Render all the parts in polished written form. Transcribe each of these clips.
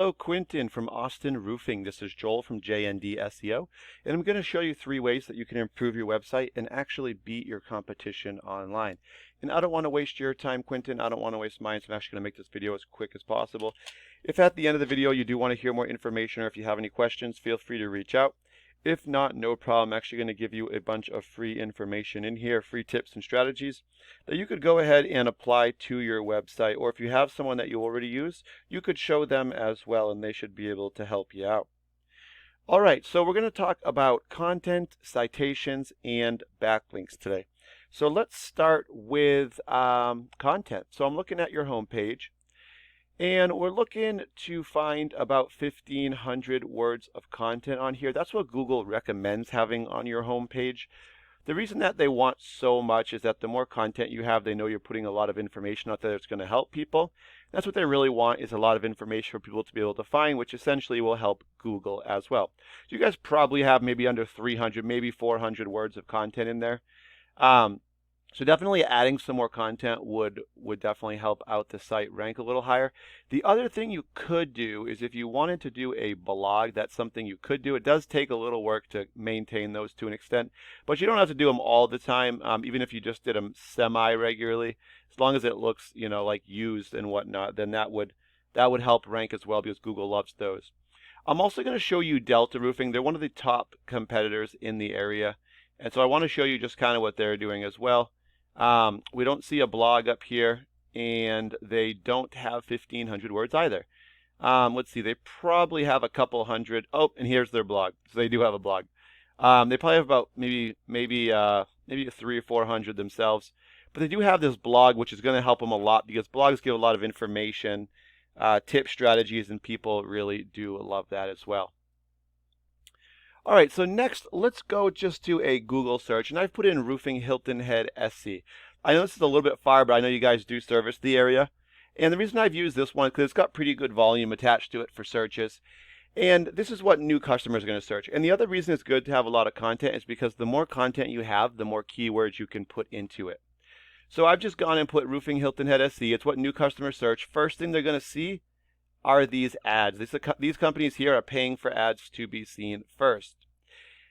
Hello, Quentin from Austin Roofing. This is Joel from JND SEO, and I'm going to show you 3 ways that you can improve your website and actually beat your competition online. And I don't want to waste your time, Quentin. I don't want to waste mine, so I'm actually going to make this video as quick as possible. If at the end of the video you do want to hear more information or if you have any questions, feel free to reach out. If not, no problem. I'm actually going to give you a bunch of free information in here, free tips and strategies that you could go ahead and apply to your website. Or if you have someone that you already use, you could show them as well, and they should be able to help you out. All right, so we're going to talk about content, citations, and backlinks today. So let's start with content. So I'm looking at your homepage. And we're looking to find about 1,500 words of content on here. That's what Google recommends having on your homepage. The reason that they want so much is that the more content you have, they know you're putting a lot of information out there that's going to help people. That's what they really want, is a lot of information for people to be able to find, which essentially will help Google as well. So you guys probably have maybe under 300, maybe 400 words of content in there. So definitely adding some more content would definitely help out the site rank a little higher. The other thing you could do is if you wanted to do a blog, that's something you could do. It does take a little work to maintain those to an extent, but you don't have to do them all the time, even if you just did them semi-regularly. As long as it looks, like used and whatnot, then that would help rank as well, because Google loves those. I'm also going to show you Delta Roofing. They're one of the top competitors in the area, and so I want to show you just kind of what they're doing as well. We don't see a blog up here, and they don't have 1,500 words either. Let's see, they probably have a couple hundred. Oh, and here's their blog. So they do have a blog. They probably have about maybe 300 or 400 themselves. But they do have this blog, which is going to help them a lot, because blogs give a lot of information, tip strategies, and people really do love that as well. All right, so next, let's go just to a Google search, and I've put in roofing Hilton Head SC. I know this is a little bit far, but I know you guys do service the area. And the reason I've used this one is because it's got pretty good volume attached to it for searches. And this is what new customers are going to search. And the other reason it's good to have a lot of content is because the more content you have, the more keywords you can put into it. So I've just gone and put roofing Hilton Head SC. It's what new customers search. First thing they're going to see are these ads. These companies here are paying for ads to be seen first.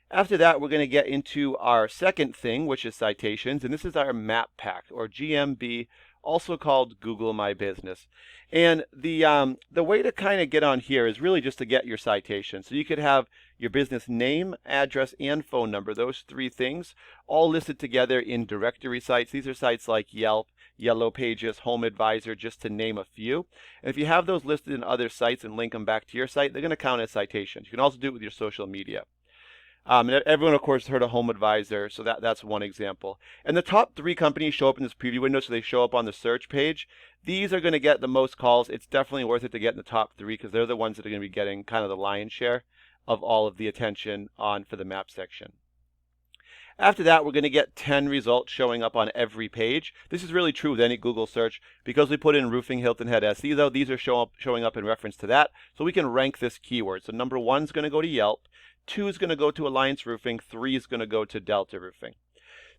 After that, we're going to get into our second thing, which is citations, and this is our map pack, or GMB, also called Google My Business. And the way to kind of get on here is really just to get your citation. So you could have your business name, address, and phone number, those 3 things, all listed together in directory sites. These are sites like Yelp, Yellow Pages, Home Advisor, just to name a few. And if you have those listed in other sites and link them back to your site, they're going to count as citations. You can also do it with your social media. And everyone, of course, heard of Home Advisor, so that's one example. And the top 3 companies show up in this preview window, so they show up on the search page. These are going to get the most calls. It's definitely worth it to get in the top 3, because they're the ones that are going to be getting kind of the lion's share of all of the attention for the map section. After that, we're going to get 10 results showing up on every page. This is really true with any Google search. Because we put in roofing Hilton Head SC, though, these are showing up in reference to that, so we can rank this keyword. So number 1 is going to go to Yelp. 2 is going to go to Alliance Roofing, 3 is going to go to Delta Roofing.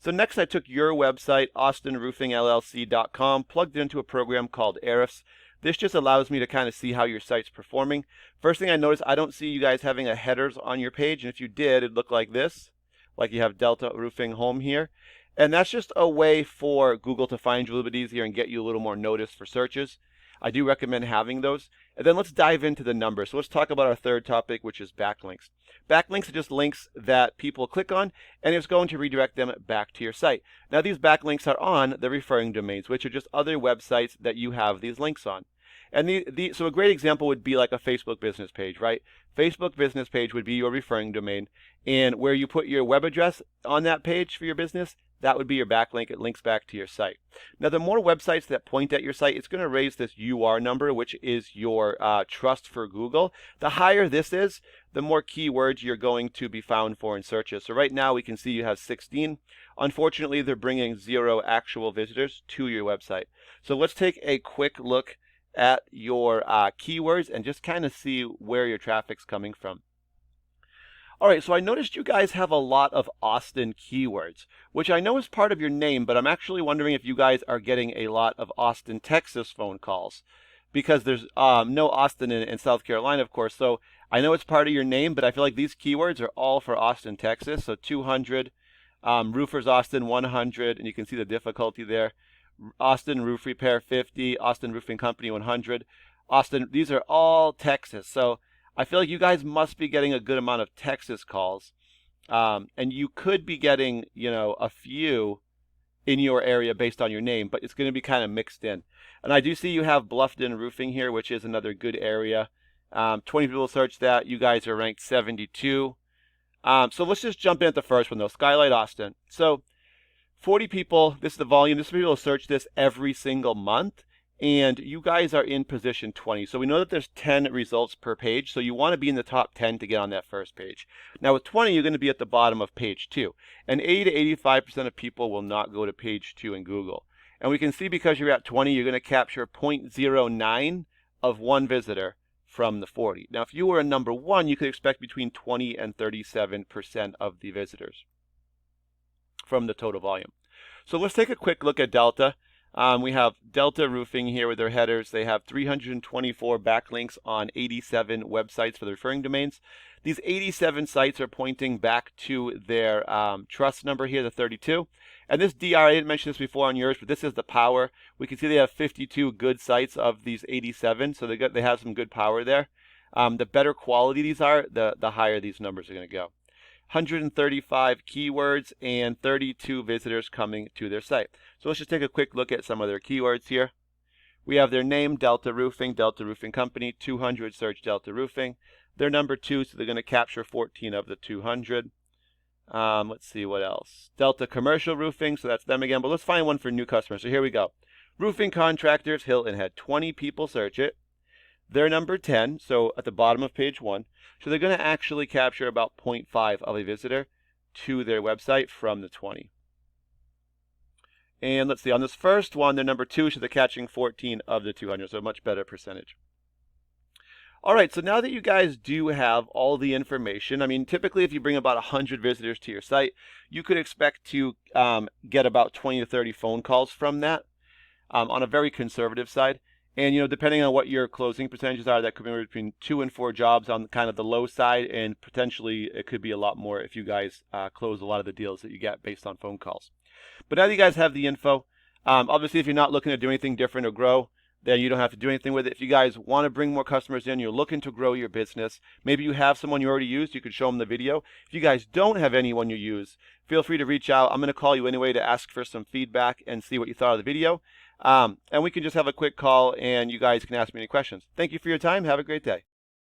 So next I took your website, austinroofingllc.com, plugged it into a program called Ahrefs. This just allows me to kind of see how your site's performing. First thing I noticed, I don't see you guys having a headers on your page, and if you did, it'd look like this, like you have Delta Roofing Home here. And that's just a way for Google to find you a little bit easier and get you a little more notice for searches. I do recommend having those. And then let's dive into the numbers. So let's talk about our third topic, which is backlinks. Backlinks are just links that people click on, and it's going to redirect them back to your site. Now, these backlinks are on the referring domains, which are just other websites that you have these links on. And so a great example would be like a Facebook business page, right? Facebook business page would be your referring domain, and where you put your web address on that page for your business, that would be your backlink. It links back to your site. Now, the more websites that point at your site, it's going to raise this UR number, which is your trust for Google. The higher this is, the more keywords you're going to be found for in searches. So right now we can see you have 16. Unfortunately, they're bringing 0 actual visitors to your website. So let's take a quick look at your keywords and just kind of see where your traffic's coming from. All right, so I noticed you guys have a lot of Austin keywords, which I know is part of your name, but I'm actually wondering if you guys are getting a lot of Austin, Texas phone calls. because there's no Austin in South Carolina, of course. So I know it's part of your name, but I feel like these keywords are all for Austin, Texas. So 200, roofers Austin 100, and you can see the difficulty there. Austin roof repair 50, Austin roofing company 100, Austin. These are all Texas. So I feel like you guys must be getting a good amount of Texas calls, and you could be getting, a few in your area based on your name, but it's going to be kind of mixed in. And I do see you have Bluffton Roofing here, which is another good area. 20 people searched that. You guys are ranked 72. So let's just jump in at the first one, though. Skylight Austin. So 40 people, this is the volume. This is people who search this every single month. And you guys are in position 20. So we know that there's 10 results per page. So you want to be in the top 10 to get on that first page. Now with 20, you're going to be at the bottom of page 2. And 80 to 85% of people will not go to page 2 in Google. And we can see because you're at 20, you're going to capture 0.09 of one visitor from the 40. Now if you were a number 1, you could expect between 20 and 37% of the visitors from the total volume. So let's take a quick look at Delta. We have Delta Roofing here with their headers. They have 324 backlinks on 87 websites for the referring domains. These 87 sites are pointing back to their trust number here, the 32. And this DR, I didn't mention this before on yours, but this is the power. We can see they have 52 good sites of these 87, so they have some good power there. The better quality these are, the higher these numbers are going to go. 135 keywords and 32 visitors coming to their site. So let's just take a quick look at some of their keywords here. We have their name, Delta Roofing Company, 200 search Delta Roofing. They're number 2, so they're going to capture 14 of the 200. Let's see what else. Delta Commercial Roofing, so that's them again, but let's find one for new customers. So here we go. Roofing Contractors, Hilton Head, 20 people search it. They're number 10, so at the bottom of page 1. So they're going to actually capture about 0.5 of a visitor to their website from the 20. And let's see, on this first one, they're number 2, so they're catching 14 of the 200, so a much better percentage. All right, so now that you guys do have all the information, I mean, typically if you bring about 100 visitors to your site, you could expect to get about 20 to 30 phone calls from that on a very conservative side. And, depending on what your closing percentages are, that could be between 2 and 4 jobs on kind of the low side, and potentially it could be a lot more if you guys close a lot of the deals that you get based on phone calls. But now that you guys have the info, obviously if you're not looking to do anything different or grow, then you don't have to do anything with it. If you guys want to bring more customers in, you're looking to grow your business, maybe you have someone you already used, you could show them the video. If you guys don't have anyone you use, feel free to reach out. I'm going to call you anyway to ask for some feedback and see what you thought of the video. And we can just have a quick call and you guys can ask me any questions. Thank you for your time. Have a great day.